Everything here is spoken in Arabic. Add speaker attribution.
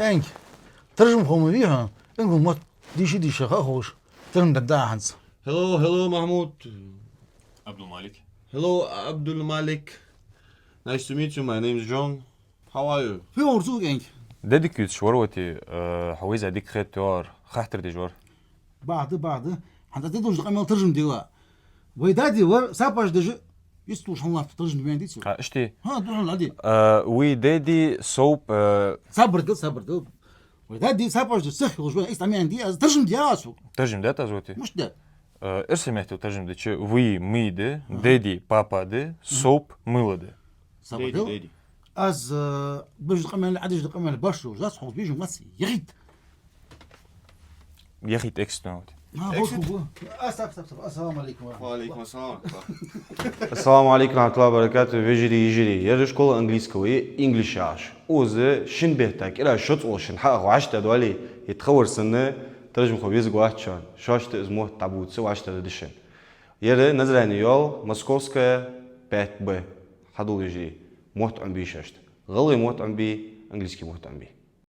Speaker 1: انك ترجم قومي بيها انك ما دي خوش ترجم ددا هانس.
Speaker 2: Hello, Mahmoud. Abdul Malik. Hello, Abdul Malik. Nice to meet you. My name is John. How are you?
Speaker 1: في ورسوق انك
Speaker 3: ديدك شوروتي حويزة ديك خيط توار خاطر دي جوار
Speaker 1: بعد حتى تدوج قام ترجم ديوا ويدادي ور ساباج دج يستوش الله ترجم بين ديتو
Speaker 3: اشتي
Speaker 1: ها دوح العدي
Speaker 3: وي ديدي صوب
Speaker 1: صبر ويدادي ساباج السخ وشوي استعمل عندي ترجم دياسو
Speaker 3: ترجم داتا زوتي
Speaker 1: مش ده
Speaker 3: ارسم احتو ترجم دي تشي وي مي دي ديدي بابا دي صوب ميلا دي
Speaker 1: صبر
Speaker 2: Lady.
Speaker 1: از باش قام العدي قام البشر جاس خو بيجو مس يغيت
Speaker 3: يخي تكست نوتي
Speaker 1: هو السلام عليكم
Speaker 2: وعليكم السلام.
Speaker 4: Assalamu alaikum warahmatullahi wabarakatuh. Vejiri. Я же школа английского и انجليشاش. وز شن بهتك إلى شوت وشن حق وعشت دولي يتخور سنة ترجم خبيز قواتشان شاشت اسمه تابوت سو عشت دشن. يلا نزل نيول موسكوفسكая 5B. حدول يجري موت عم بيشاشت. غلي موت عم بي انجليزي موت عم بي.